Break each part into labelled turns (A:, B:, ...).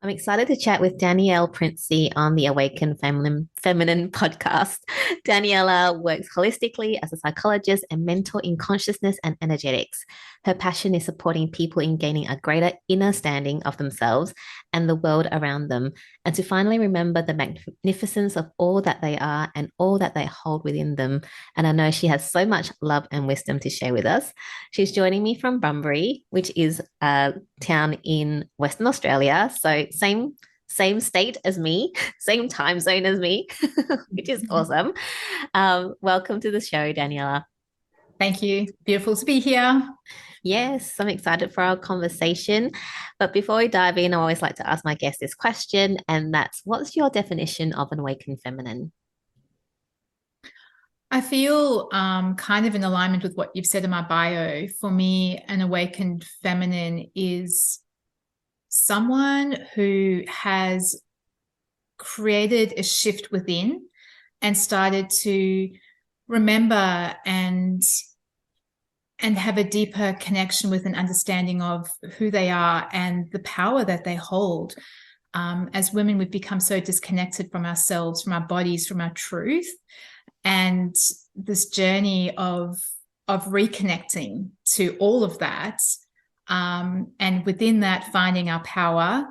A: I'm excited to chat with Danielle Princi on the Awaken Feminine podcast. Daniela works holistically as a psychologist and mentor in consciousness and energetics. Her passion is supporting people in gaining a greater inner standing of themselves and the world around them, and to finally remember the magnificence of all that they are and all that they hold within them. And I know she has so much love and wisdom to share with us. She's joining me from Bunbury, which is town in Western Australia. So same state as me, same time zone as me, which is awesome. Welcome to the show, Daniela.
B: Thank you. Beautiful to be here.
A: Yes, I'm excited for our conversation. But before we dive in, I always like to ask my guests this question, and that's what's your definition of an awakened feminine?
B: I feel kind of in alignment with what you've said in my bio. For me, an awakened feminine is someone who has created a shift within and started to remember and have a deeper connection with an understanding of who they are and the power that they hold. As women, we've become so disconnected from ourselves, from our bodies, from our truth. And this journey of reconnecting to all of that, and within that, finding our power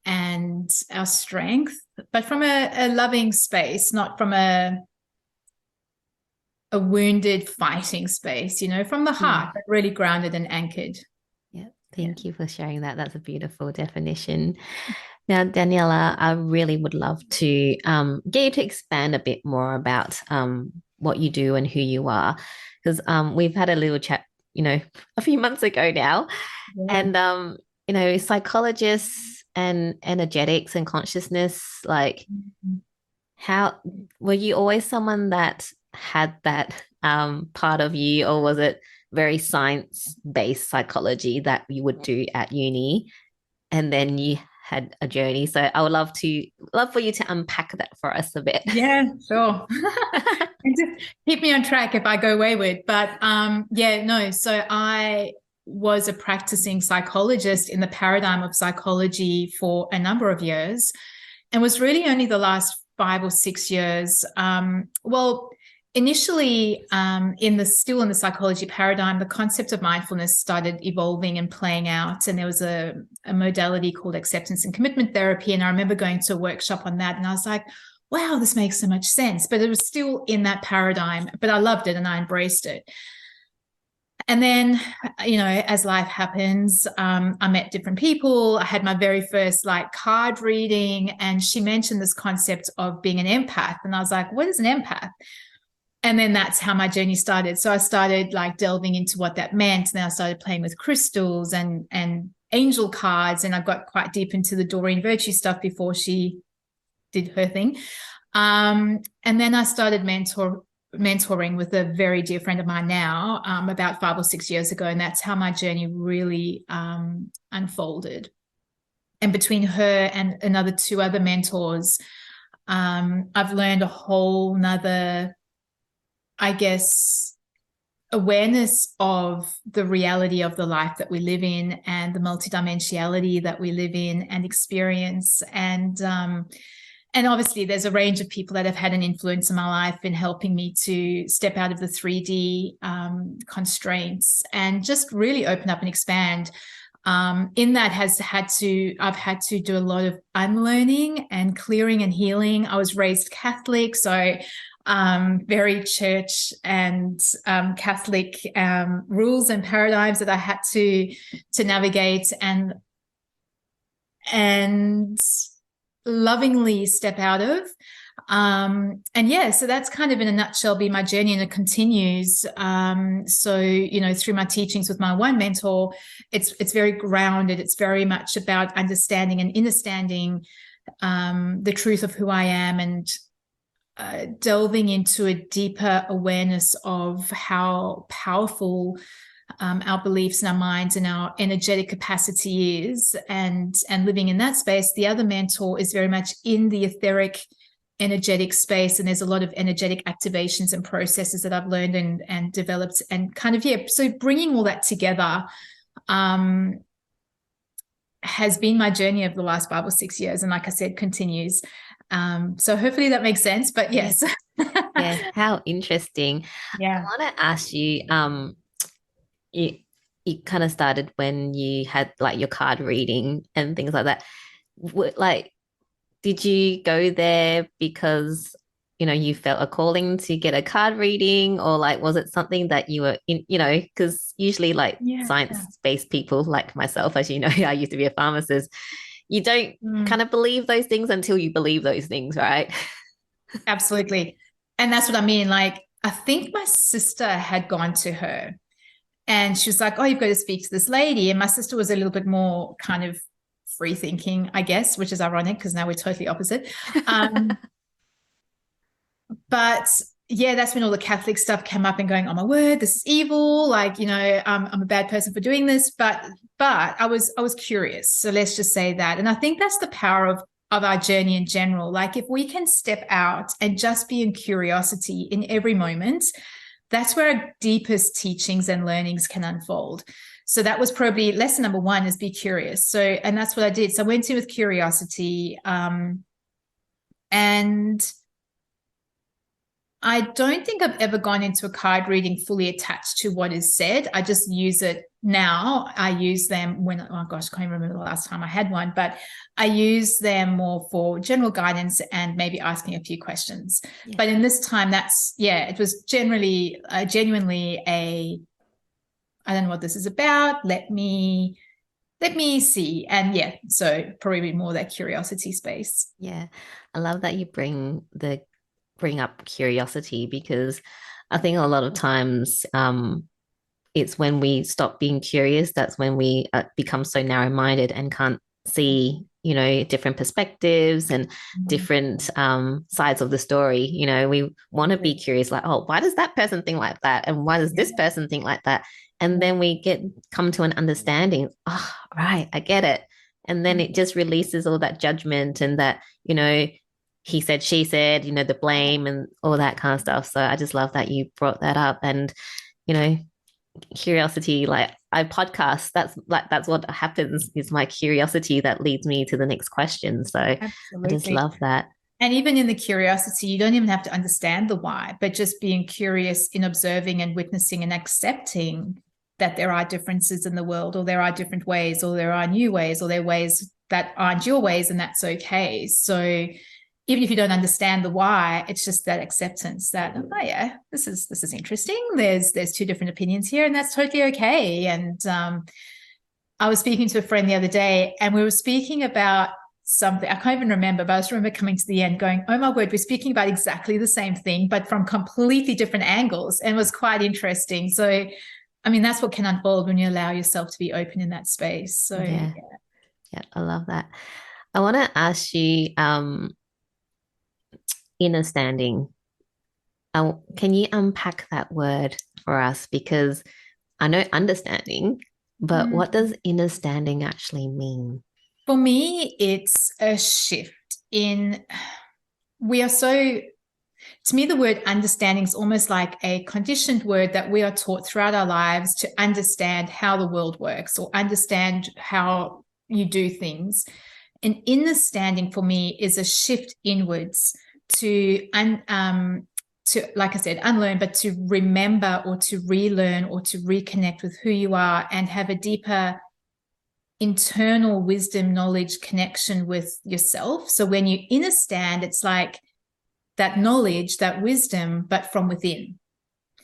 B: and our strength, but from a loving space, not from a wounded fighting space, from the heart, but really grounded and anchored.
A: Yeah, thank you for sharing that. That's a beautiful definition. Now, Daniela, I really would love to get you to expand a bit more about what you do and who you are, because we've had a little chat, a few months ago now,
B: Yeah.
A: and psychologists and energetics and consciousness, like, how were you always someone that had that part of you, or was it very science-based psychology that you would do at uni, and then you had a journey? So I would love for you to unpack that for us a bit.
B: Yeah, sure. And just keep me on track if I go wayward. But yeah, no. So I was a practicing psychologist in the paradigm of psychology for a number of years, and was really only the last 5 or 6 years. Well, initially, still in the psychology paradigm, the concept of mindfulness started evolving and playing out, and there was a modality called acceptance and commitment therapy. And I remember going to a workshop on that, and I was like, wow, this makes so much sense. But it was still in that paradigm, but I loved it and I embraced it. And then, as life happens, I met different people. I had my very first card reading, and she mentioned this concept of being an empath. And I was like, what is an empath? And then that's how my journey started. So I started delving into what that meant. And then I started playing with crystals and angel cards. And I got quite deep into the Doreen Virtue stuff before she did her thing. And then I started mentoring with a very dear friend of mine now, about 5 or 6 years ago. And that's how my journey really unfolded. And between her and another 2 other mentors, I've learned a whole nother, I guess, awareness of the reality of the life that we live in and the multidimensionality that we live in and experience. And obviously there's a range of people that have had an influence in my life in helping me to step out of the 3D constraints and just really open up and expand. In that I've had to do a lot of unlearning and clearing and healing. I was raised Catholic, so very church and Catholic rules and paradigms that I had to navigate and lovingly step out of. And yeah, so that's kind of in a nutshell been my journey, and it continues. So, through my teachings with my one mentor, it's very grounded. It's very much about understanding and understanding the truth of who I am, and delving into a deeper awareness of how powerful our beliefs and our minds and our energetic capacity is, and living in that space. The other mentor is very much in the etheric energetic space, and there's a lot of energetic activations and processes that I've learned and developed, and kind of, yeah, so bringing all that together has been my journey over the last 5 or 6 years, and like I said, continues. So hopefully that makes sense, but yes.
A: Yeah, how interesting.
B: Yeah.
A: I want to ask you, you you kind of started when you had like your card reading and things like that. Like, did you go there because you felt a calling to get a card reading, or like was it something that you were in, because usually like science-based people like myself, as you know, I used to be a pharmacist, you don't kind of believe those things until you believe those things, right?
B: Absolutely. And that's what I mean. Like, I think my sister had gone to her and she was like, oh, you've got to speak to this lady. And my sister was a little bit more kind of free thinking, I guess, which is ironic because now we're totally opposite. But yeah, that's when all the Catholic stuff came up and going, oh my word, this is evil. Like, I'm a bad person for doing this. But I was curious. So let's just say that. And I think that's the power of our journey in general. Like, if we can step out and just be in curiosity in every moment, that's where our deepest teachings and learnings can unfold. So that was probably lesson number 1, is be curious. So, and that's what I did. So I went in with curiosity, and I don't think I've ever gone into a card reading fully attached to what is said. I just use it now. I use them when, oh gosh, I can't remember the last time I had one, but I use them more for general guidance and maybe asking a few questions. Yeah. But in this time, it was genuinely I don't know what this is about. Let me see. And yeah, so probably more that curiosity space.
A: Yeah. I love that you bring up curiosity, because I think a lot of times it's when we stop being curious, that's when we become so narrow-minded and can't see different perspectives and different sides of the story. We want to be curious, like, oh, why does that person think like that, and why does this person think like that? And then we come to an understanding. Oh, right, I get it. And then it just releases all that judgment and that he said, she said, the blame and all that kind of stuff. So I just love that you brought that up. And curiosity, like, I podcast, that's what happens, is my curiosity that leads me to the next question. So absolutely. I just love that.
B: And even in the curiosity, you don't even have to understand the why, but just being curious in observing and witnessing and accepting that there are differences in the world, or there are different ways, or there are new ways, or there are ways that aren't your ways, and that's okay. So even if you don't understand the why, it's just that acceptance that, oh yeah, this is interesting. There's 2 different opinions here, and that's totally okay. And I was speaking to a friend the other day, and we were speaking about something. I can't even remember, but I just remember coming to the end going, oh my word, we're speaking about exactly the same thing, but from completely different angles, and it was quite interesting. So, I mean, that's what can unfold when you allow yourself to be open in that space. So
A: yeah, I love that. I want to ask you, understanding. Can you unpack that word for us? Because I know understanding, but what does understanding actually mean?
B: For me, it's a shift in, to me, the word understanding is almost like a conditioned word that we are taught throughout our lives to understand how the world works, or understand how you do things. And understanding for me is a shift inwards to, like I said, unlearn, but to remember or to relearn or to reconnect with who you are and have a deeper internal wisdom, knowledge, connection with yourself. So when you understand, it's like that knowledge, that wisdom, but from within.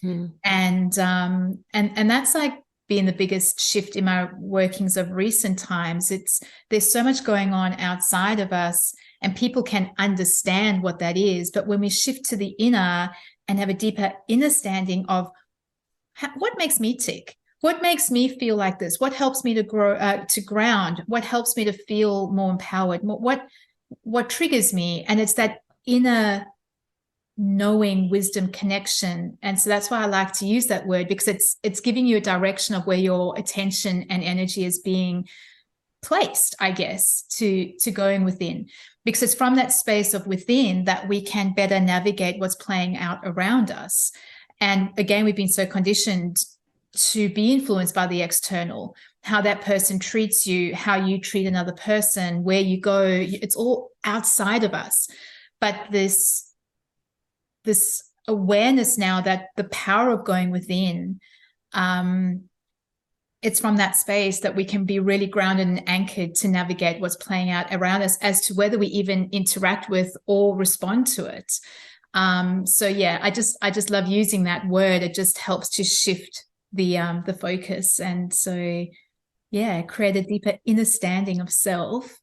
B: And that's like been the biggest shift in my workings of recent times. There's so much going on outside of us, and people can understand what that is. But when we shift to the inner and have a deeper understanding of what makes me tick, what makes me feel like this, what helps me to grow, to ground, what helps me to feel more empowered, what triggers me, and it's that inner knowing, wisdom, connection. And so that's why I like to use that word, because it's giving you a direction of where your attention and energy is being placed, I guess, to going within, because it's from that space of within that we can better navigate what's playing out around us. And again, we've been so conditioned to be influenced by the external, how that person treats you, how you treat another person, where you go. It's all outside of us. But this awareness now that the power of going within, it's from that space that we can be really grounded and anchored to navigate what's playing out around us as to whether we even interact with or respond to it. So yeah, I just love using that word. It just helps to shift the focus. And so yeah, create a deeper understanding of self.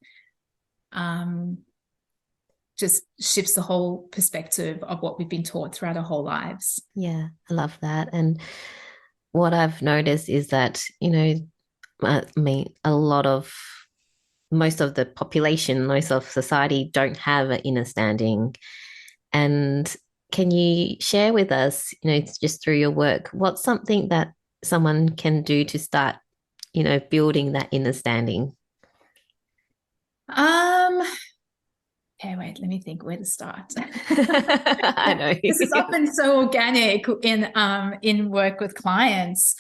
B: Just shifts the whole perspective of what we've been taught throughout our whole lives.
A: Yeah, I love that. And what I've noticed is that, I mean, most of the population, most of society don't have an understanding. And can you share with us, just through your work, what's something that someone can do to start, building that understanding?
B: Okay, wait, let me think where to start.
A: I know.
B: This is often so organic in work with clients.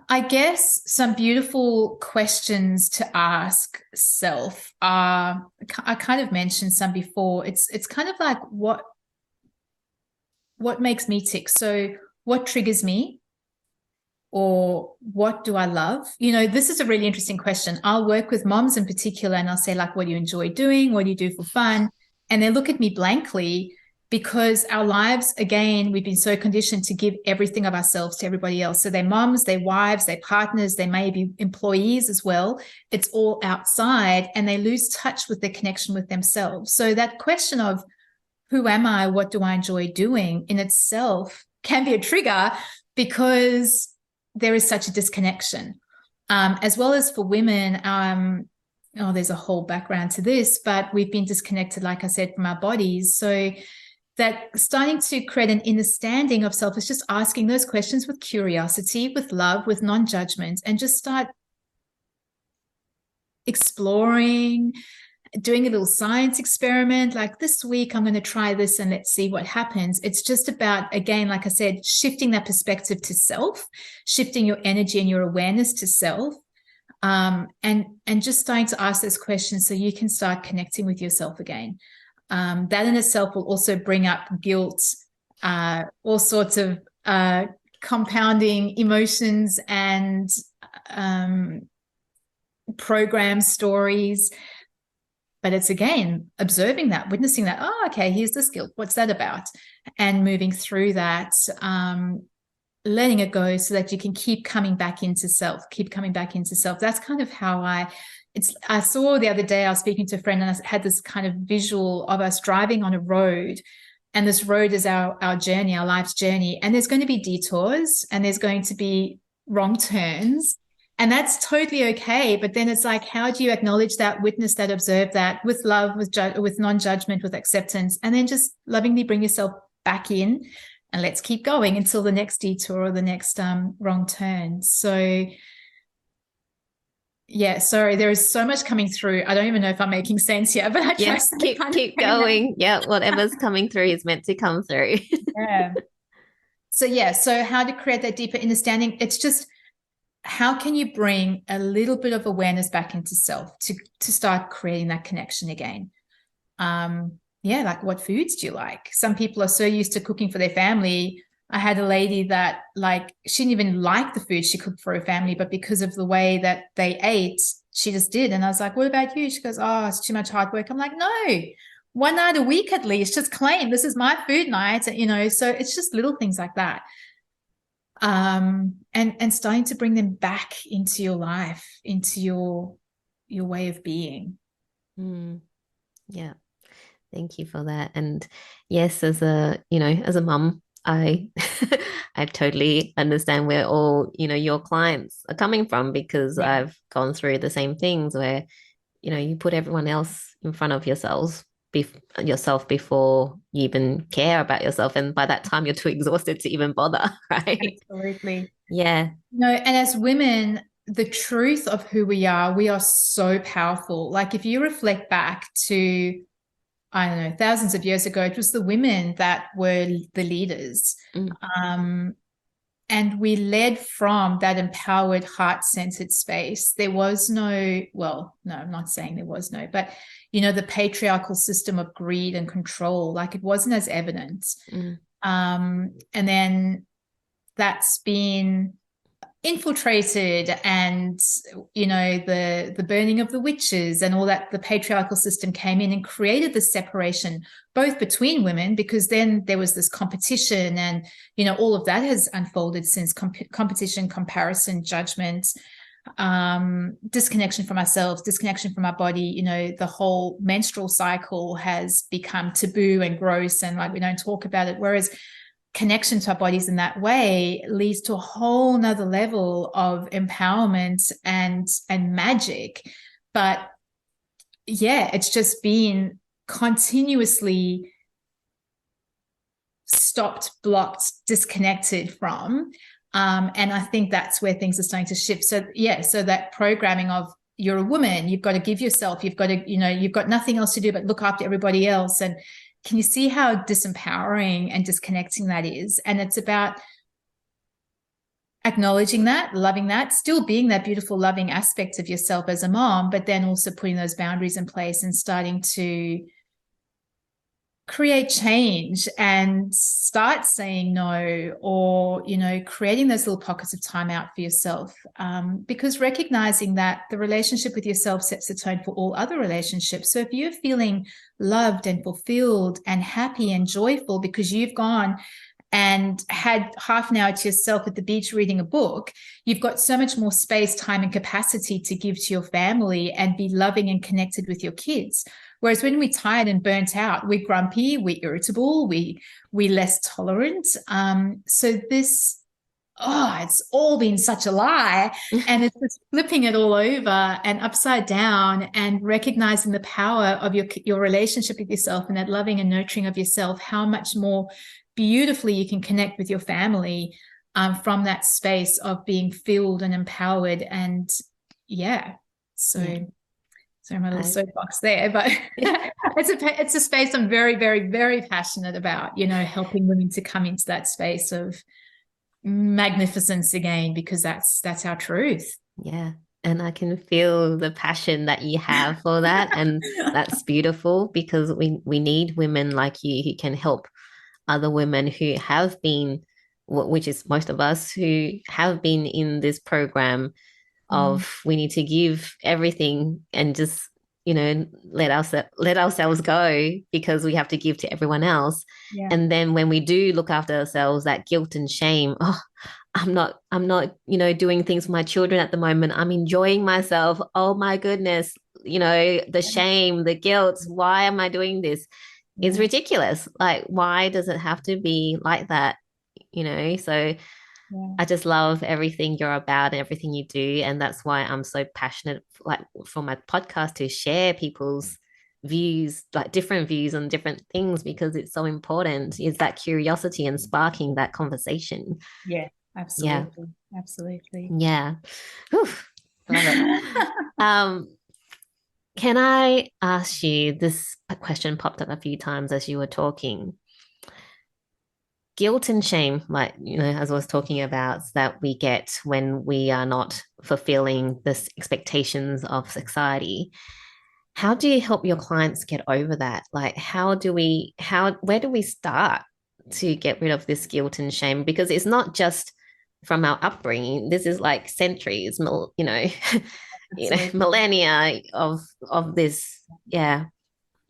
B: I guess some beautiful questions to ask self are, I kind of mentioned some before. It's kind of like what makes me tick? So what triggers me? Or what do I love? This is a really interesting question. I'll work with moms in particular and I'll say, like, what do you enjoy doing? What do you do for fun? And they look at me blankly because our lives, again, we've been so conditioned to give everything of ourselves to everybody else. So they're moms, they're wives, they're partners, they may be employees as well. It's all outside and they lose touch with their connection with themselves. So that question of who am I? What do I enjoy doing in itself can be a trigger because there is such a disconnection. As well as for women, there's a whole background to this, but we've been disconnected, like I said, from our bodies. So that starting to create an understanding of self is just asking those questions with curiosity, with love, with non-judgment, and just start exploring, doing a little science experiment. Like this week, I'm going to try this and let's see what happens. It's just about, again, like I said, shifting that perspective to self, shifting your energy and your awareness to self, and just starting to ask those questions so you can start connecting with yourself again. That in itself will also bring up guilt, all sorts of compounding emotions and program stories. But it's, again, observing that, witnessing that. Oh, okay, here's this guilt. What's that about? And moving through that, letting it go so that you can keep coming back into self, That's kind of how I saw the other day, I was speaking to a friend and I had this kind of visual of us driving on a road. And this road is our journey, our life's journey. And there's going to be detours and there's going to be wrong turns. And that's totally okay. But then it's like, how do you acknowledge that, witness that, observe that with love, with non-judgment, with acceptance, and then just lovingly bring yourself back in and let's keep going until the next detour or the next wrong turn. So yeah, sorry, there is so much coming through. I don't even know if I'm making sense here, but I
A: yes, keep going. Yeah, whatever's coming through is meant to come through.
B: Yeah. So how to create that deeper understanding? It's just, how can you bring a little bit of awareness back into self to start creating that connection again? Like, what foods do you like? Some people are so used to cooking for their family. I had a lady that, like, she didn't even like the food she cooked for her family, but because of the way that they ate, she just did. And I was like, what about you? She goes, oh, it's too much hard work. I'm like, no, one night a week at least, just claim this is my food night, so it's just little things like that. And starting to bring them back into your life, into your way of being.
A: Yeah. Thank you for that. And yes, as a mum, I I totally understand where all, your clients are coming from, because I've gone through the same things where, you put everyone else in front of yourself before you even care about yourself. And by that time, you're too exhausted to even bother, right?
B: Absolutely.
A: Yeah.
B: And as women, the truth of who we are so powerful. Like, if you reflect back to, I don't know, thousands of years ago, it was the women that were the leaders. And we led from that empowered, heart-centered space. There was no, well, no, I'm not saying there was no, but, you know, the patriarchal system of greed and control, like it wasn't as evident. And then that's been infiltrated, and, you know, the burning of the witches and all that, the patriarchal system came in and created the separation both between women, because then there was this competition, and, you know, all of that has unfolded since, competition, comparison, judgment, disconnection from ourselves, disconnection from our body. You know, the whole menstrual cycle has become taboo and gross, and like we don't talk about it, whereas connection to our bodies in that way leads to a whole nother level of empowerment and magic. But yeah, it's just been continuously stopped, blocked, disconnected from. And I think that's where things are starting to shift. So yeah, so that programming of, you're a woman, you've got to give yourself, you've got to, you know, you've got nothing else to do but look after everybody else. And can you see how disempowering and disconnecting that is? And it's about acknowledging that, loving that, still being that beautiful, loving aspect of yourself as a mom, but then also putting those boundaries in place and starting to create change and start saying no, or, you know, creating those little pockets of time out for yourself, because recognizing that the relationship with yourself sets the tone for all other relationships. So if you're feeling loved and fulfilled and happy and joyful because you've gone and had half an hour to yourself at the beach reading a book, you've got so much more space, time, and capacity to give to your family and be loving and connected with your kids. Whereas when we're tired and burnt out, we're grumpy, we're irritable, we're less tolerant. So this, it's all been such a lie. And it's just flipping it all over and upside down, and recognizing the power of your relationship with yourself and that loving and nurturing of yourself, how much more beautifully you can connect with your family from that space of being filled and empowered. And yeah, so sorry, my little soapbox there, but it's a space I'm very, very, very passionate about, you know, helping women to come into that space of magnificence again, because that's our truth.
A: Yeah. And I can feel the passion that you have for that. And that's beautiful, because we need women like you who can help other women who have been, which is most of us, who have been in this program of we need to give everything and just, you know, let ourselves go because we have to give to everyone else.
B: Yeah.
A: And then when we do look after ourselves, that guilt and shame, I'm not, you know, doing things for my children at the moment. I'm enjoying myself. Oh my goodness, you know, the shame, the guilt. Why am I doing this? It's ridiculous. Like, why does it have to be like that? You know, so I just love everything you're about and everything you do. And that's why I'm so passionate, like, for my podcast, to share people's views, like different views on different things, because it's so important. Is that curiosity and sparking that conversation.
B: Yeah, absolutely. Yeah. Absolutely.
A: Yeah. Whew, love it. Can I ask you, this question popped up a few times as you were talking. Guilt and shame, like, you know, as I was talking about, that we get when we are not fulfilling the expectations of society. How do you help your clients get over that? Like, where do we start to get rid of this guilt and shame? Because it's not just from our upbringing. This is like centuries, you know, millennia of this. Yeah.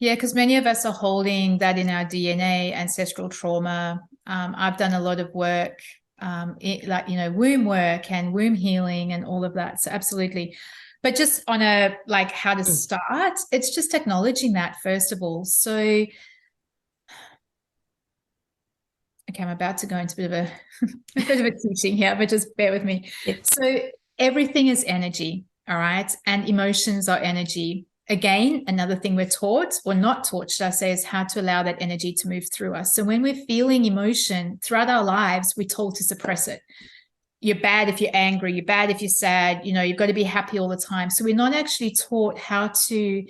B: Yeah, because many of us are holding that in our DNA, ancestral trauma. I've done a lot of work, like, you know, womb work and womb healing and all of that. So absolutely. But just on a, like, how to start, it's just acknowledging that first of all. So, okay, I'm about to go into a bit of a teaching here, but just bear with me. So everything is energy, all right? And emotions are energy. Again, another thing we're taught, or not taught, should I say, is how to allow that energy to move through us. So when we're feeling emotion throughout our lives, we're told to suppress it. You're bad if you're angry. You're bad if you're sad. You know, you've got to be happy all the time. So we're not actually taught how to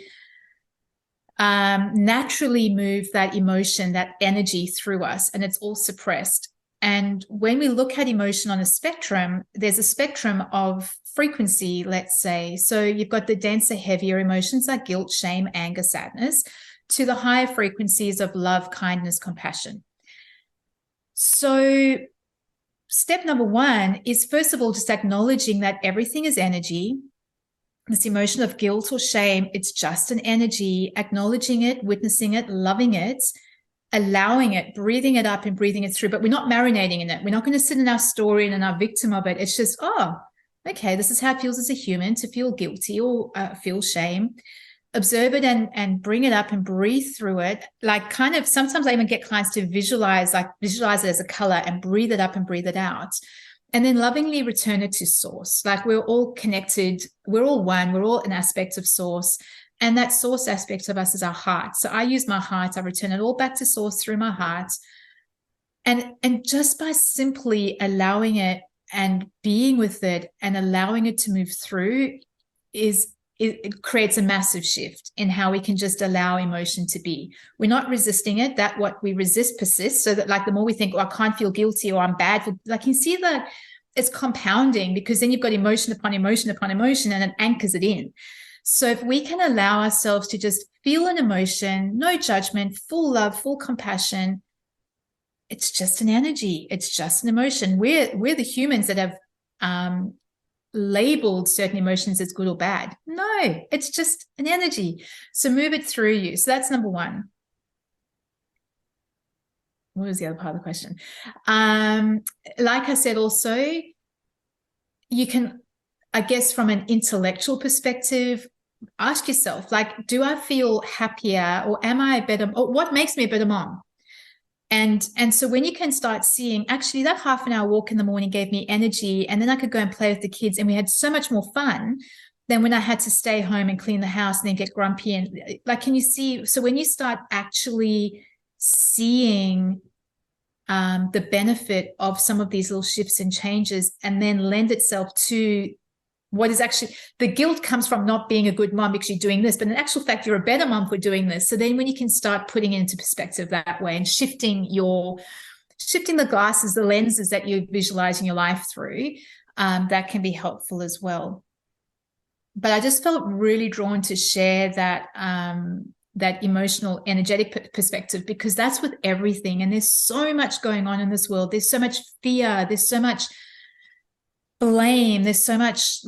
B: naturally move that emotion, that energy through us, and it's all suppressed. And when we look at emotion on a spectrum, there's a spectrum of frequency, let's say. So you've got the denser, heavier emotions like guilt, shame, anger, sadness, to the higher frequencies of love, kindness, compassion. So step number one is, first of all, just acknowledging that everything is energy. This emotion of guilt or shame, it's just an energy, acknowledging it, witnessing it, loving it, allowing it, breathing it up and breathing it through, but we're not marinating in it. We're not going to sit in our story and in our victim of it. It's just, oh, okay, this is how it feels as a human to feel guilty or feel shame. Observe it and bring it up and breathe through it. Like, kind of, sometimes I even get clients to visualize it as a color and breathe it up and breathe it out. And then lovingly return it to source. Like, we're all connected. We're all one. We're all an aspect of source. And that source aspect of us is our heart. So I use my heart. I return it all back to source through my heart. And just by simply allowing it and being with it and allowing it to move through, it creates a massive shift in how we can just allow emotion to be. We're not resisting it. That what we resist persists. So that, like, the more we think, oh, I can't feel guilty, or I'm bad for, like, you see that it's compounding, because then you've got emotion upon emotion upon emotion, and it anchors it in. So if we can allow ourselves to just feel an emotion, no judgment, full love, full compassion, it's just an energy. It's just an emotion. We're the humans that have labeled certain emotions as good or bad. No, it's just an energy. So move it through you. So that's number one. What was the other part of the question? Like I said, also, you can, I guess, from an intellectual perspective, ask yourself, like, do I feel happier, or am I a better, or what makes me a better mom? And so when you can start seeing, actually, that half an hour walk in the morning gave me energy, and then I could go and play with the kids, and we had so much more fun than when I had to stay home and clean the house and then get grumpy. And, like, can you see? So when you start actually seeing the benefit of some of these little shifts and changes, and then lend itself to what is actually, the guilt comes from not being a good mom because you're doing this, but in actual fact, you're a better mom for doing this. So then when you can start putting it into perspective that way and shifting the glasses, the lenses that you're visualizing your life through, that can be helpful as well. But I just felt really drawn to share that, that emotional, energetic perspective, because that's with everything. And there's so much going on in this world. There's so much fear. There's so much blame. There's so much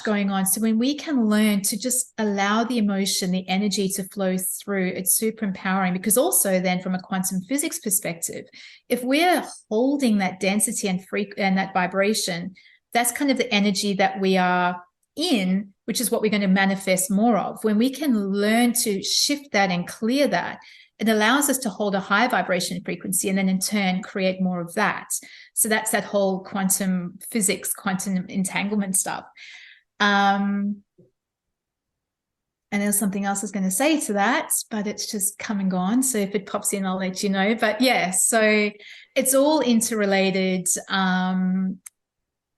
B: going on. So when we can learn to just allow the emotion, the energy to flow through, it's super empowering. Because also then, from a quantum physics perspective, if we're holding that density and that vibration, that's kind of the energy that we are in, which is what we're going to manifest more of. When we can learn to shift that and clear that, it allows us to hold a high vibration frequency, and then in turn create more of that. So that's that whole quantum physics, quantum entanglement stuff. And there's something else I was going to say to that, but it's just come and gone. So if it pops in, I'll let you know. But yeah, so it's all interrelated.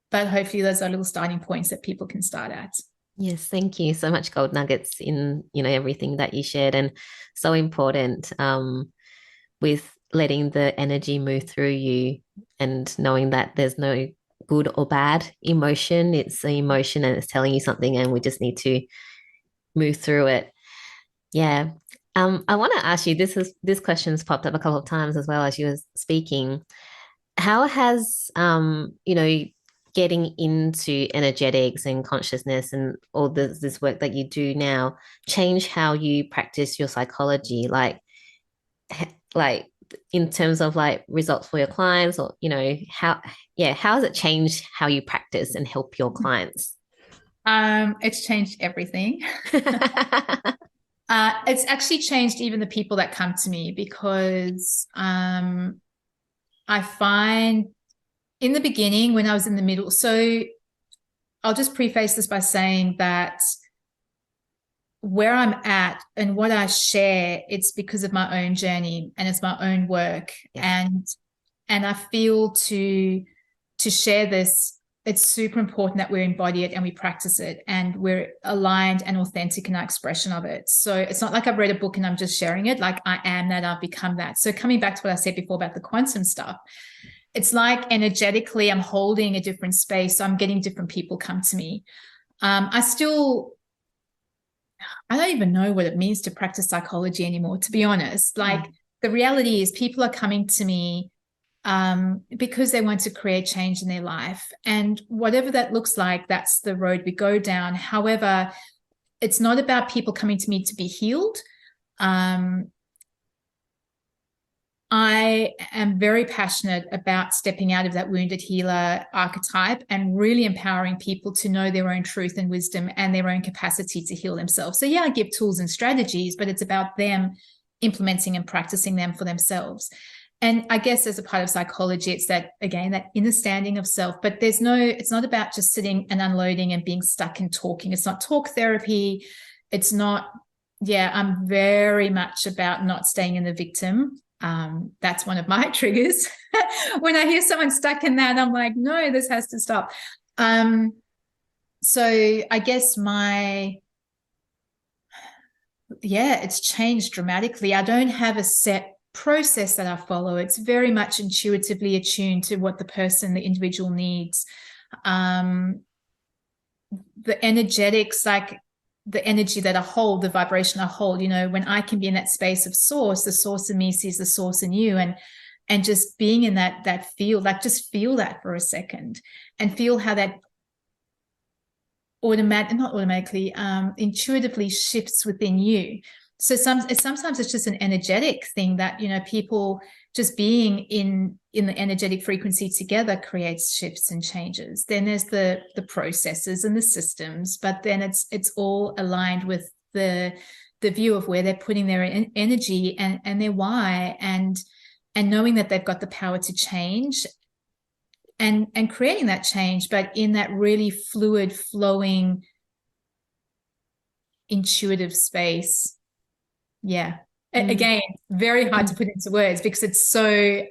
B: But hopefully those are little starting points that people can start at.
A: Yes, thank you so much. Gold nuggets in, everything that you shared, and so important with letting the energy move through you and knowing that there's no good or bad emotion. It's an emotion and it's telling you something, and we just need to move through it. Yeah. I want to ask you, this question's popped up a couple of times as well as you were speaking. How has getting into energetics and consciousness and all this work that you do now change how you practice your psychology, like in terms of like results for your clients, or how has it changed how you practice and help your clients?
B: It's changed everything. It's actually changed even the people that come to me, because I find in the beginning, when I was in the middle, so I'll just preface this by saying that where I'm at and what I share, it's because of my own journey and it's my own work. Yeah. And I feel to share this, it's super important that we embody it and we practice it and we're aligned and authentic in our expression of it. So it's not like I've read a book and I'm just sharing it. Like I am that, I've become that. So coming back to what I said before about the quantum stuff, it's like energetically I'm holding a different space. So I'm getting different people come to me. I don't even know what it means to practice psychology anymore, to be honest. Like the reality is people are coming to me because they want to create change in their life. And whatever that looks like, that's the road we go down. However, it's not about people coming to me to be healed. I am very passionate about stepping out of that wounded healer archetype and really empowering people to know their own truth and wisdom and their own capacity to heal themselves. So yeah, I give tools and strategies, but it's about them implementing and practicing them for themselves. And I guess as a part of psychology, it's that, again, that understanding of self, but it's not about just sitting and unloading and being stuck and talking. It's not talk therapy. It's not, I'm very much about not staying in the victim. That's one of my triggers. When I hear someone stuck in that, I'm like, no, this has to stop. So I guess it's changed dramatically. I don't have a set process that I follow. It's very much intuitively attuned to what the individual needs. The energetics, like the energy that I hold, the vibration I hold, when I can be in that space of source, the source in me sees the source in you, and just being in that field, like just feel that for a second and feel how that intuitively shifts within you. So sometimes it's just an energetic thing that, people just being in the energetic frequency together creates shifts and changes. Then there's the processes and the systems, but then it's all aligned with the view of where they're putting their energy and their why, and knowing that they've got the power to change and creating that change, but in that really fluid, flowing, intuitive space. Yeah. Again, very hard to put into words because it's so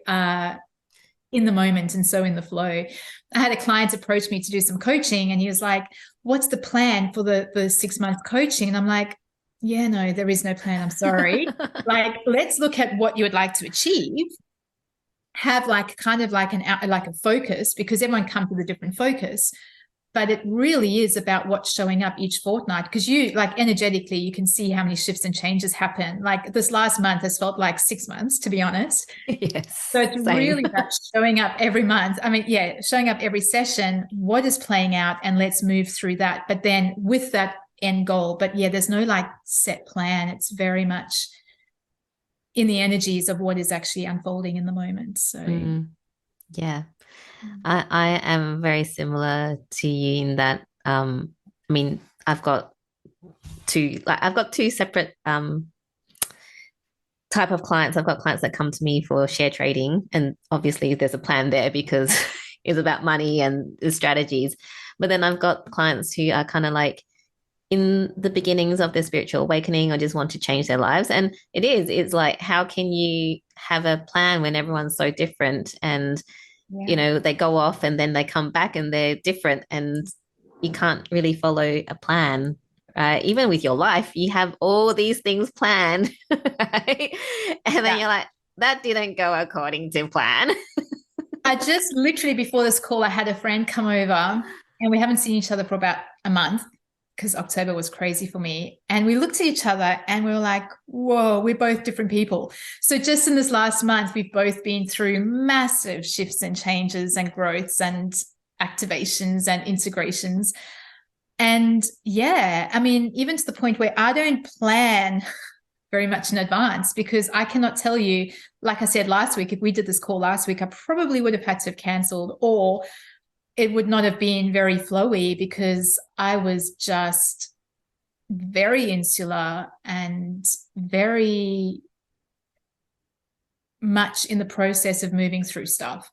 B: in the moment and so in the flow. I had a client approach me to do some coaching, and he was like, what's the plan for the 6-month coaching? And I'm like, yeah, no, there is no plan. I'm sorry. Like, let's look at what you would like to achieve. Have like kind of like a focus, because everyone comes with a different focus. But it really is about what's showing up each fortnight, because you, like, energetically, you can see how many shifts and changes happen. Like this last month has felt like 6 months, to be honest.
A: Yes.
B: So it's really about showing up every month. I mean, showing up every session, what is playing out, and let's move through that. But then with that end goal, but there's no like set plan. It's very much in the energies of what is actually unfolding in the moment. So
A: yeah. I am very similar to you in that I mean, I've got two separate type of clients. I've got clients that come to me for share trading, and obviously there's a plan there because it's about money and the strategies. But then I've got clients who are kind of like in the beginnings of their spiritual awakening or just want to change their lives. And it's like, how can you have a plan when everyone's so different? And they go off and then they come back and they're different, and you can't really follow a plan. Even with your life, you have all these things planned, right? And then you're like, that didn't go according to plan.
B: I just literally before this call, I had a friend come over, and we haven't seen each other for about a month because October was crazy for me. And we looked at each other and we were like, whoa, we're both different people. So just in this last month, we've both been through massive shifts and changes and growths and activations and integrations. And I mean, even to the point where I don't plan very much in advance, because I cannot tell you, like I said last week, if we did this call last week, I probably would have had to have cancelled, or it would not have been very flowy because I was just very insular and very much in the process of moving through stuff.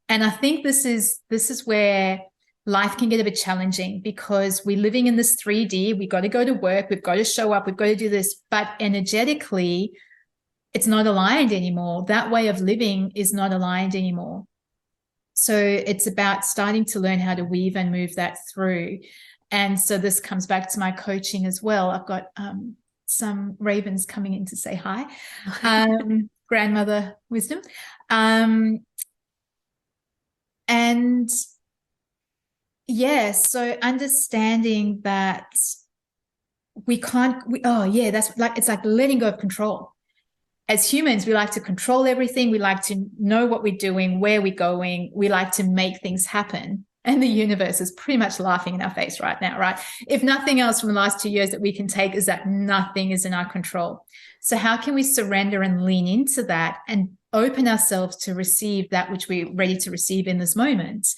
B: And I think this is where life can get a bit challenging, because we're living in this 3D. We've got to go to work. We've got to show up. We've got to do this. But energetically, it's not aligned anymore. That way of living is not aligned anymore. So it's about starting to learn how to weave and move that through. And so this comes back to my coaching as well. I've got some ravens coming in to say hi. Grandmother wisdom. And yeah, so understanding that that's like, it's like letting go of control. As humans, we like to control everything. We like to know what we're doing, where we're going. We like to make things happen. And the universe is pretty much laughing in our face right now, right? If nothing else from the last 2 years that we can take is that nothing is in our control. So how can we surrender and lean into that and open ourselves to receive that which we're ready to receive in this moment,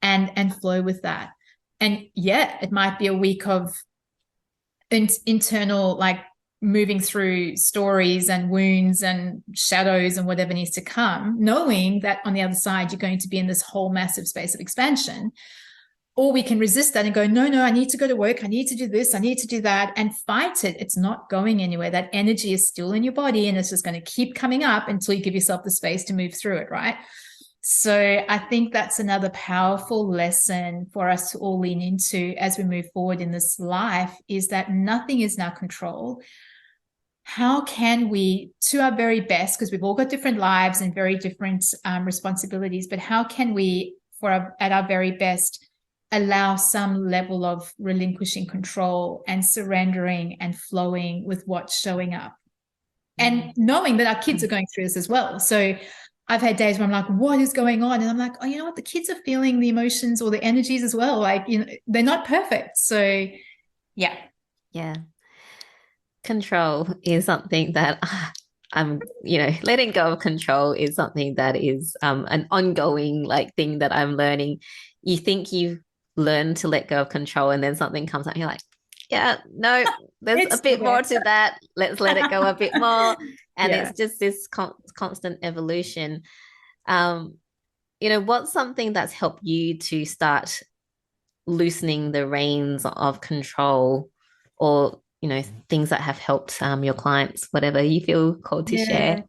B: and flow with that? And yeah, it might be a week of internal, like, moving through stories and wounds and shadows and whatever needs to come, knowing that on the other side, you're going to be in this whole massive space of expansion. Or we can resist that and go, no, I need to go to work. I need to do this. I need to do that, and fight it. It's not going anywhere. That energy is still in your body, and it's just going to keep coming up until you give yourself the space to move through it, right? So I think that's another powerful lesson for us to all lean into as we move forward in this life, is that nothing is in our control. How can we, to our very best, because we've all got different lives and very different responsibilities, but how can we, at our very best, allow some level of relinquishing control and surrendering and flowing with what's showing up, and knowing that our kids are going through this as well. So I've had days where I'm like, what is going on? And I'm like, oh, you know what? The kids are feeling the emotions or the energies as well. Like, you know, they're not perfect. So yeah.
A: Yeah. Control is something that I'm, letting go of control is something that is an ongoing thing that I'm learning. You think you've learned to let go of control, and then something comes up and you're like, yeah, no, there's a bit more to that. Let's let it go a bit more. And it's just this constant evolution. What's something that's helped you to start loosening the reins of control, or things that have helped your clients, whatever you feel called to share?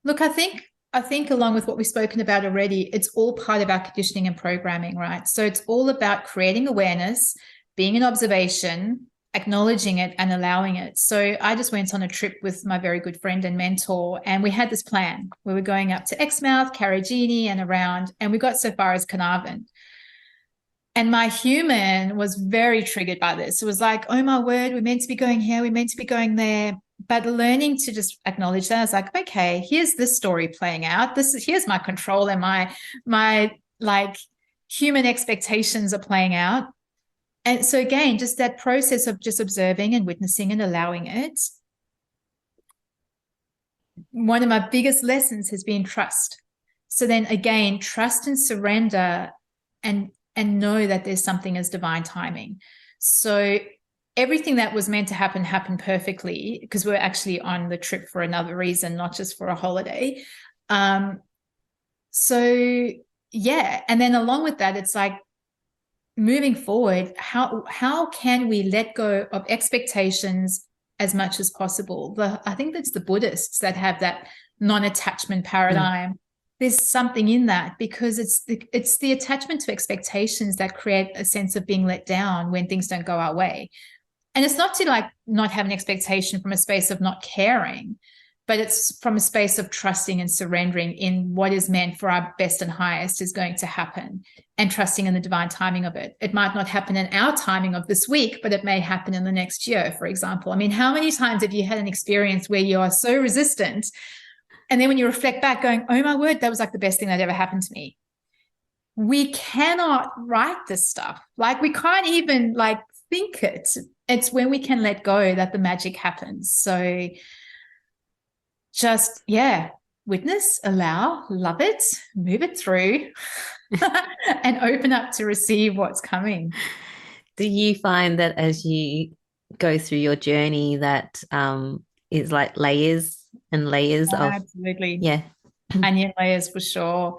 B: Look, I think along with what we've spoken about already, it's all part of our conditioning and programming, right? So it's all about creating awareness, being in observation, acknowledging it, and allowing it. So I just went on a trip with my very good friend and mentor, and we had this plan. We were going up to Exmouth, 𝐃𝐚𝐧𝐢𝐞𝐥𝐿, and around, and we got so far as Carnarvon. And my human was very triggered by this. It was like, oh my word, we're meant to be going here, we're meant to be going there. But learning to just acknowledge that, I was like, okay, here's this story playing out. Here's my control, and my like human expectations are playing out. And so again, just that process of just observing and witnessing and allowing it. One of my biggest lessons has been trust. So then again, trust and surrender, and know that there's something as divine timing. So everything that was meant to happen happened perfectly, because we're actually on the trip for another reason, not just for a holiday. So yeah, and then along with that, it's like, moving forward, how can we let go of expectations as much as possible? I think that's the Buddhists that have that non-attachment paradigm. There's something in that, because it's the attachment to expectations that create a sense of being let down when things don't go our way. And it's not to not have an expectation from a space of not caring, but it's from a space of trusting and surrendering in what is meant for our best and highest is going to happen, and trusting in the divine timing of it. It might not happen in our timing of this week, but it may happen in the next year, for example. I mean, how many times have you had an experience where you are so resistant, and then when you reflect back going, oh my word, that was like the best thing that ever happened to me? We cannot write this stuff. We can't even think it. It's when we can let go that the magic happens. So just, witness, allow, love it, move it through, and open up to receive what's coming.
A: Do you find that as you go through your journey that is like layers and layers of...
B: Absolutely.
A: Yeah.
B: Onion layers for sure.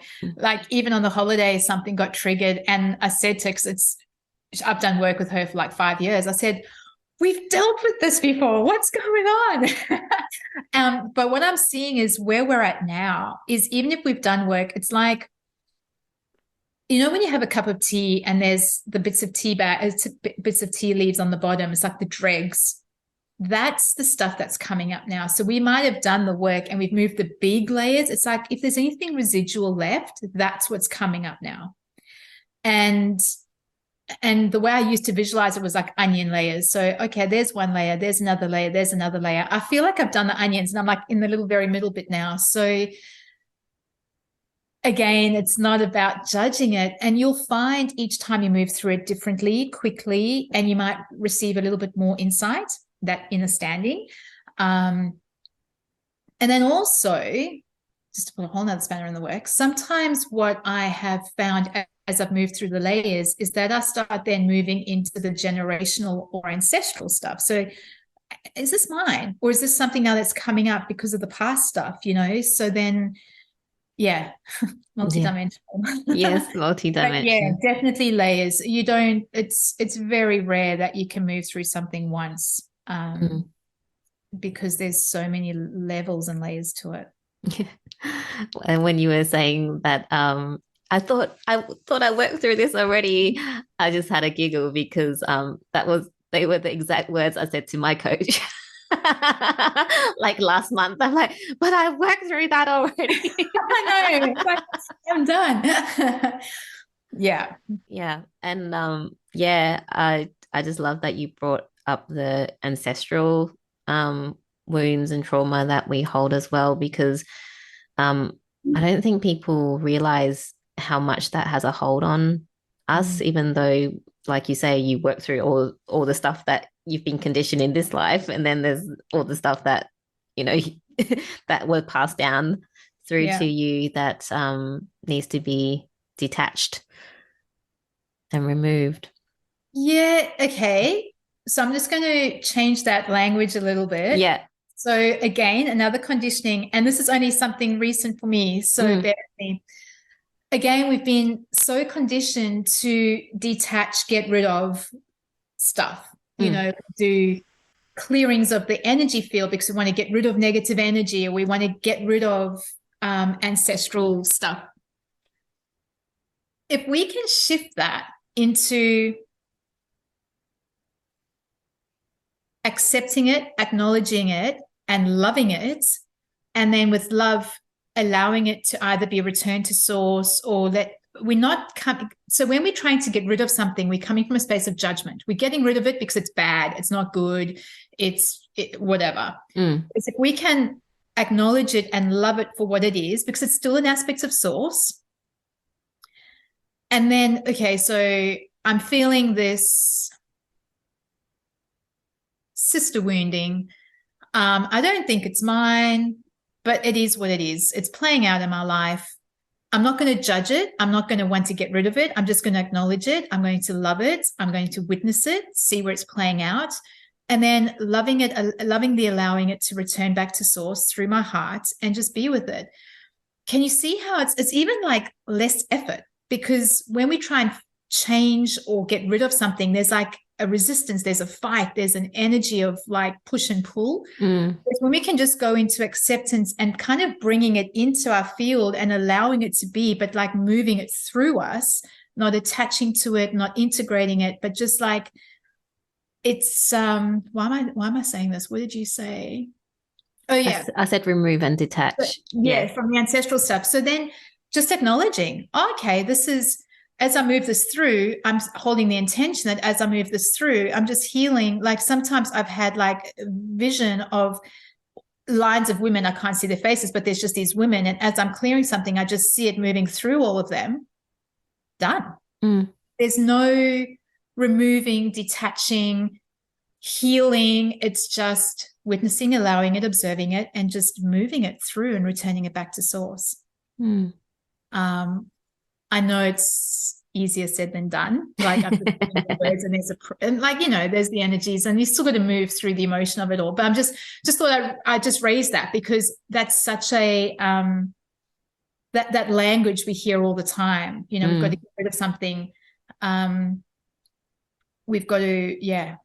B: Even on the holidays, something got triggered, and I said to, because I've done work with her for 5 years. I said, we've dealt with this before. What's going on? But what I'm seeing is where we're at now is even if we've done work, it's like, you know, when you have a cup of tea and there's the bits of bits of tea leaves on the bottom, it's like the dregs. That's the stuff that's coming up now. So we might have done the work and we've moved the big layers. It's like if there's anything residual left, that's what's coming up now. And the way I used to visualize it was like onion layers. So, okay, there's one layer, there's another layer, there's another layer. I feel like I've done the onions and I'm like in the little very middle bit now. So again, it's not about judging it. And you'll find each time you move through it differently, quickly, and you might receive a little bit more insight, that understanding. And then also, just to put a whole nother spanner in the works, sometimes what I have found as I've moved through the layers is that I start then moving into the generational or ancestral stuff. So is this mine? Or is this something now that's coming up because of the past stuff, you know? So then, yeah, multidimensional.
A: Yes, multidimensional.
B: Yeah, definitely layers. You don't, it's very rare that you can move through something once because there's so many levels and layers to it.
A: And when you were saying that, I thought I worked through this already. I just had a giggle because they were the exact words I said to my coach. Like last month, I'm like, but I worked through that already.
B: I know, like, I'm done.
A: Yeah, and I just love that you brought up the ancestral wounds and trauma that we hold as well, because I don't think people realize how much that has a hold on us, even though, like you say, you work through all the stuff that you've been conditioned in this life, and then there's all the stuff that, you know, that were passed down through to you that needs to be detached and removed.
B: Yeah, okay. So I'm just going to change that language a little bit.
A: Yeah.
B: So again, another conditioning, and this is only something recent for me, so bear with me. Again, we've been so conditioned to detach, get rid of stuff, you know, do clearings of the energy field because we want to get rid of negative energy, or we want to get rid of ancestral stuff. If we can shift that into accepting it, acknowledging it, and loving it, and then with love, allowing it to either be returned to source or that we're not coming. So when we're trying to get rid of something, we're coming from a space of judgment. We're getting rid of it because it's bad, it's not good, whatever. It's if we can acknowledge it and love it for what it is, because it's still an aspect of source. And then, okay, so I'm feeling this sister wounding. I don't think it's mine, but it is what it is. It's playing out in my life. I'm not going to judge it. I'm not going to want to get rid of it. I'm just going to acknowledge it. I'm going to love it. I'm going to witness it, see where it's playing out, and then loving it, allowing it to return back to source through my heart and just be with it. Can you see how it's even like less effort? Because when we try and change or get rid of something, there's like a resistance, there's a fight, there's an energy of like push and pull. It's when we can just go into acceptance and kind of bringing it into our field and allowing it to be, but like moving it through us, not attaching to it, not integrating it, but just like it's why am I saying this? What did you say? Oh yeah,
A: I said remove and detach.
B: But, from the ancestral stuff. So then just acknowledging, okay, this is, as I move this through, I'm holding the intention that as I move this through, I'm just healing. Like sometimes I've had like a vision of lines of women. I can't see their faces, but there's just these women. And as I'm clearing something, I just see it moving through all of them. Done. There's no removing, detaching, healing. It's just witnessing, allowing it, observing it, and just moving it through and returning it back to source. I know it's easier said than done. Like I've the words and like, you know, there's the energies and you still got to move through the emotion of it all. But I'm just thought I just raised that because that's such a that language we hear all the time. You know, we've got to get rid of something. We've got to,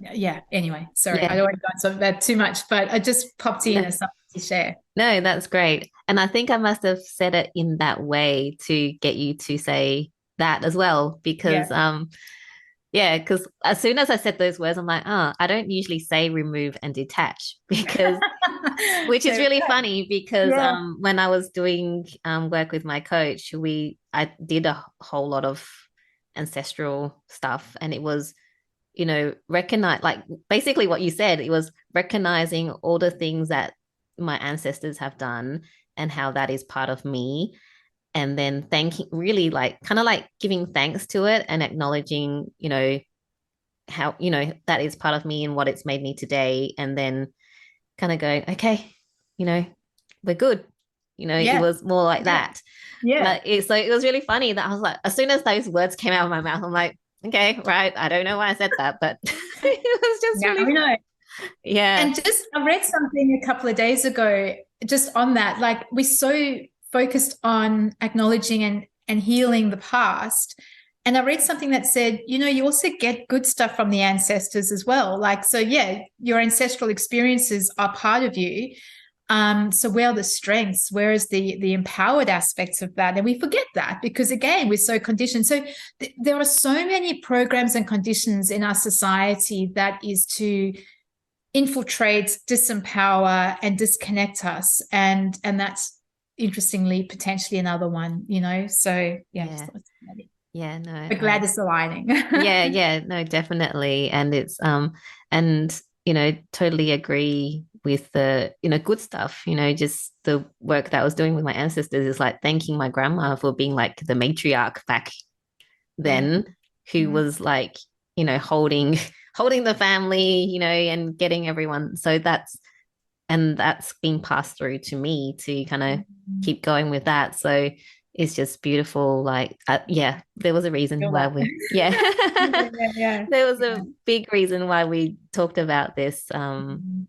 B: Yeah. Anyway, sorry, I
A: Yeah.
B: don't want to go into that too much, but I just popped in
A: No,
B: as something to share.
A: no, that's great. And I think I must have said it in that way to get you to say that as well, because
B: Yeah.
A: yeah, because as soon as I said those words, I'm like, oh, I don't usually say remove and detach because which is
B: There we
A: really
B: go.
A: funny because
B: Yeah.
A: when I was doing work with my coach, I did a whole lot of ancestral stuff, and it was, recognize, like, basically what you said. It was recognizing all the things that my ancestors have done and how that is part of me, and then thanking, really, like, kind of like giving thanks to it and acknowledging, how, that is part of me and what it's made me today, and then kind of going, okay, you know, we're good. It
B: Yeah.
A: was more like
B: Yeah.
A: that.
B: Yeah.
A: So it was really funny that I was like, as soon as those words came out of my mouth, I'm like, okay, right. I don't know why I said that, but it was just
B: Now
A: really,
B: we know.
A: yeah.
B: And just, I read something a couple of days ago just on that. Like, we're so focused on acknowledging and healing the past. And I read something that said, you also get good stuff from the ancestors as well. Like, so yeah, your ancestral experiences are part of you. So where are the strengths? Where is the empowered aspects of that? And we forget that because, again, we're so conditioned. So there are so many programs and conditions in our society that is to infiltrate, disempower, and disconnect us. And that's, interestingly, potentially another one, So yeah,
A: Yeah. Yeah. No.
B: but glad it's aligning.
A: Yeah. Yeah. No, definitely. And it's, and, totally agree with the, good stuff, just the work that I was doing with my ancestors is like thanking my grandma for being like the matriarch back
B: Yeah.
A: then, who
B: Mm.
A: was like, holding holding the family, and getting everyone. So that's being passed through to me to kind of
B: Mm.
A: keep going with that. So it's just beautiful. Like, yeah, there was a reason
B: Feel
A: why
B: that.
A: yeah,
B: Yeah, yeah,
A: there was
B: yeah.
A: a big reason why we talked about this.
B: Mm.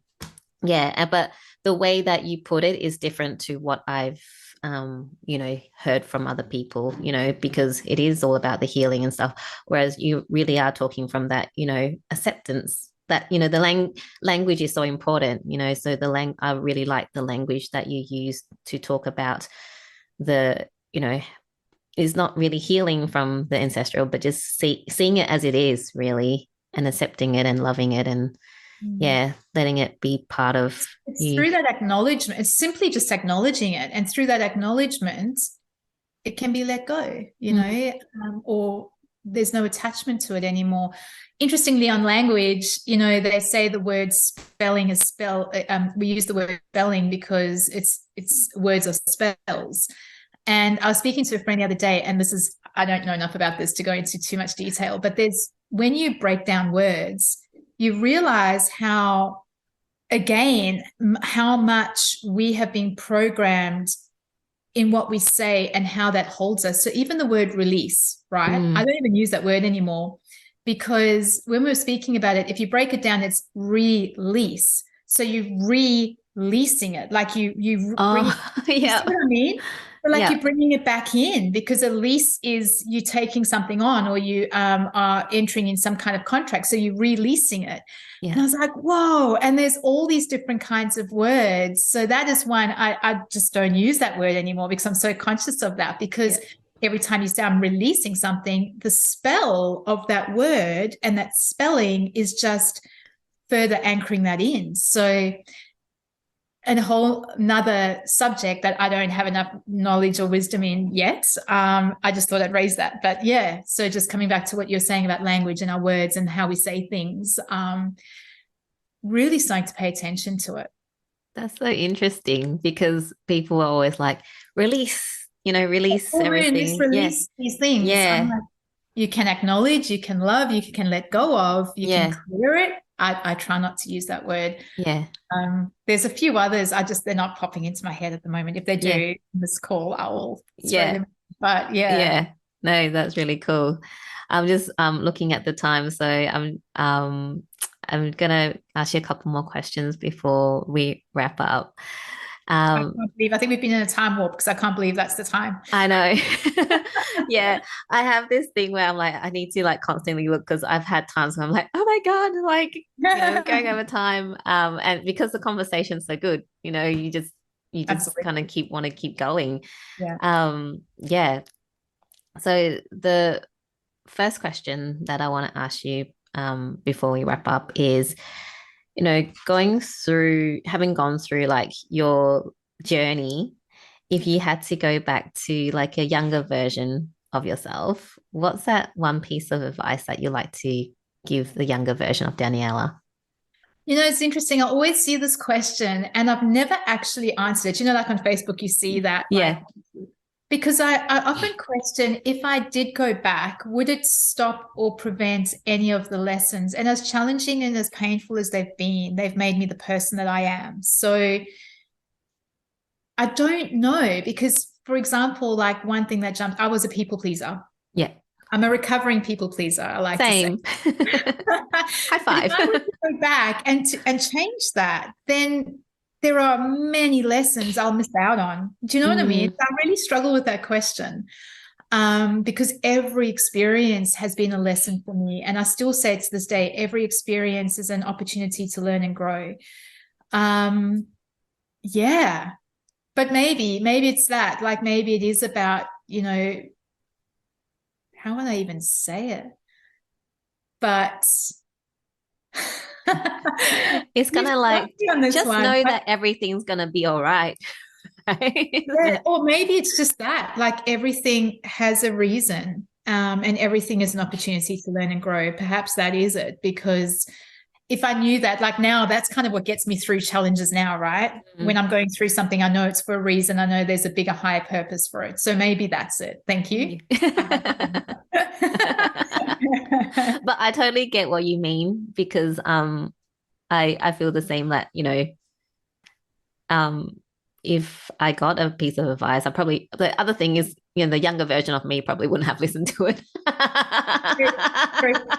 A: Yeah, but the way that you put it is different to what I've heard from other people, because it is all about the healing and stuff. Whereas you really are talking from that, acceptance, that, language is so important, so I really like the language that you use to talk about the, is not really healing from the ancestral, but just seeing it as it is, really, and accepting it and loving it, and
B: Mm.
A: yeah, letting it be part of
B: It's
A: you.
B: through that acknowledgement. It's simply just acknowledging it, and through that acknowledgement, it can be let go,
A: Mm.
B: or there's no attachment to it anymore. Interestingly, on language, they say the word spelling is we use the word spelling because it's words or spells. And I was speaking to a friend the other day, and I don't know enough about this to go into too much detail, but when you break down words, you realize how, again, how much we have been programmed in what we say and how that holds us. So even the word release, right? I
A: Mm.
B: don't even use that word anymore because when we were speaking about it, if you break it down, it's release. So you releasing it, like
A: Oh,
B: you see
A: yeah,
B: what I mean? But like,
A: yeah,
B: you're bringing it back in, because a lease is you taking something on, or you are entering in some kind of contract. So you're releasing it. And
A: yeah,
B: I was like, whoa. And there's all these different kinds of words. So that is one I just don't use that word anymore because I'm so conscious of that.
A: yeah,
B: Because every time you say I'm releasing something, the spell of that word and that spelling is just further anchoring that in. So, and a whole another subject that I don't have enough knowledge or wisdom in yet. I just thought I'd raise that. But yeah, so just coming back to what you're saying about language and our words and how we say things, really starting to pay attention to it.
A: that's so interesting because people are always like, release, release
B: Oh, we're in this
A: everything. Yeah,
B: release these things. I'm
A: yeah,
B: like, you can acknowledge, you can love, you can let go of, you can
A: yeah,
B: clear it. I try not to use that word.
A: yeah,
B: There's a few others. They're not popping into my head at the moment. If they do
A: yeah,
B: in this call, I will throw
A: yeah,
B: them. But yeah.
A: yeah. No, that's really cool. I'm just looking at the time, so I'm gonna ask you a couple more questions before we wrap up.
B: I can't believe, I think we've been in a time warp because I can't believe that's the time.
A: I know. Yeah. I have this thing where I'm like, I need to like constantly look because I've had times where I'm like, oh my God, like, going over time. And because the conversation's so good, you just
B: Absolutely.
A: kind of want to keep going.
B: Yeah.
A: Yeah. So the first question that I want to ask you before we wrap up is, having gone through like your journey, if you had to go back to like a younger version of yourself, what's that one piece of advice that you like to give the younger version of Daniella?
B: It's interesting. I always see this question and I've never actually answered it. Like on Facebook, you see that,
A: Yeah.
B: because I often question, if I did go back, would it stop or prevent any of the lessons? And as challenging and as painful as they've been, they've made me the person that I am. So I don't know, because, for example, like one thing that jumped, I was a people pleaser.
A: Yeah.
B: I'm a recovering people pleaser, I like
A: Same.
B: to say.
A: High five.
B: If I were to go back and change that, then there are many lessons I'll miss out on. Do you know what I mean? I really struggle with that question, because every experience has been a lesson for me. And I still say to this day, every experience is an opportunity to learn and grow. Yeah. But maybe it's that, like, maybe it is about, how would I even say it? But
A: it's kind of like, just know that everything's going to be all right.
B: Yeah, or maybe it's just that, like, everything has a reason, and everything is an opportunity to learn and grow. Perhaps that is it, because if I knew that, like, now, that's kind of what gets me through challenges now, right? When I'm going through something, I know it's for a reason. I know there's a bigger, higher purpose for it. So maybe that's it. Thank you.
A: But I totally get what you mean, because I feel the same, that if I got a piece of advice, the other thing is, the younger version of me probably wouldn't have listened to it.
B: I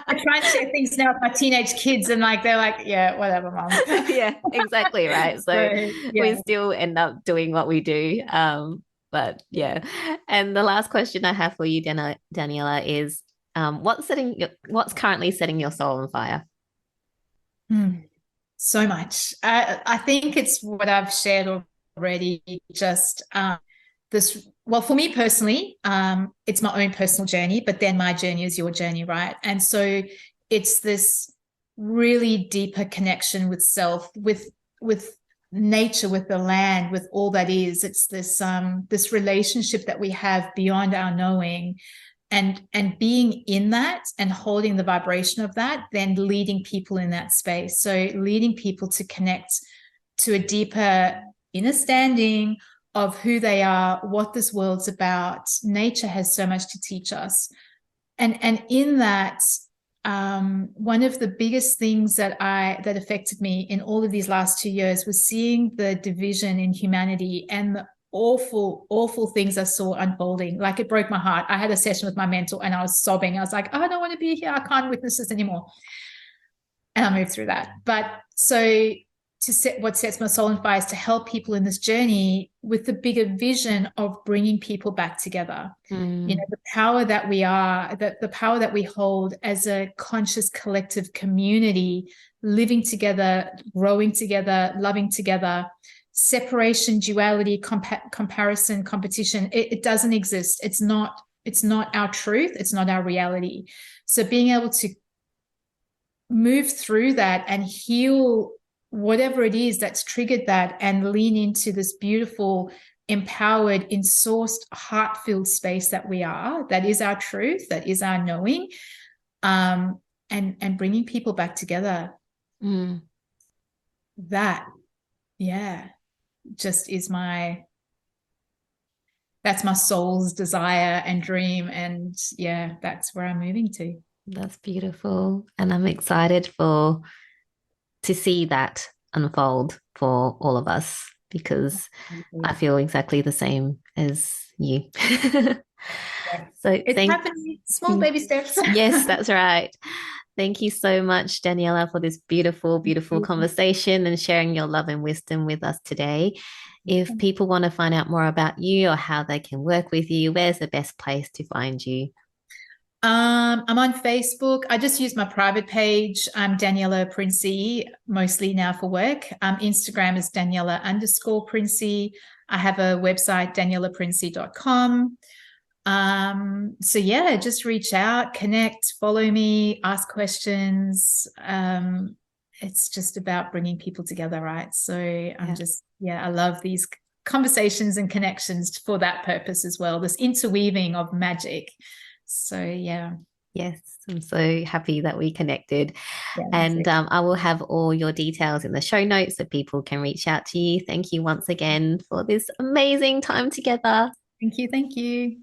B: try and share things now with my teenage kids, and like, they're like, yeah, whatever, mom.
A: Yeah, exactly right. So yeah, we still end up doing what we do. But yeah. And the last question I have for you, Daniella, is what's currently setting your soul on fire?
B: So much. I think it's what I've shared already. Just this. Well, for me personally, it's my own personal journey, but then my journey is your journey, right? And so it's this really deeper connection with self, with nature, with the land, with all that is. It's this relationship that we have beyond our knowing, and being in that and holding the vibration of that, then leading people in that space. So leading people to connect to a deeper understanding of who they are, what this world's about. Nature has so much to teach us. And in that, one of the biggest things that affected me in all of these last 2 years was seeing the division in humanity and the awful things I saw unfolding. Like, it broke my heart. I had a session with my mentor and I was sobbing. I was like, oh, I don't want to be here. I can't witness this anymore. And I moved through that. But so what sets my soul on fire is to help people in this journey with the bigger vision of bringing people back together. The power that we are, the power that we hold as a conscious collective community, living together, growing together, loving together. Separation, duality, comparison, competition, it doesn't exist. It's not our truth. It's not our reality. So being able to move through that and heal whatever it is that's triggered that, and lean into this beautiful, empowered, in-sourced, heart-filled space that we are, that is our truth, that is our knowing, and bringing people back together. That, yeah, just is that's my soul's desire and dream. And yeah, that's where I'm moving to.
A: That's beautiful. And I'm excited to see that unfold for all of us, because I feel exactly the same as you.
B: So it's happening, small baby steps.
A: Yes, that's right. Thank you so much, Daniela, for this beautiful, beautiful conversation and sharing your love and wisdom with us today. If people want to find out more about you or how they can work with you, where's the best place to find you?
B: I'm on Facebook. I just use my private page. I'm Daniella Princi, mostly now for work. Instagram is Daniella_Princi. I have a website, daniellaprinci.com. So yeah, just reach out, connect, follow me, ask questions. It's just about bringing people together, right? So I love these conversations and connections for that purpose as well, this interweaving of magic. So yeah.
A: Yes, I'm so happy that we connected.
B: Yeah,
A: and I will have all your details in the show notes so people can reach out to you. Thank you once again for this amazing time together.
B: Thank you. Thank you.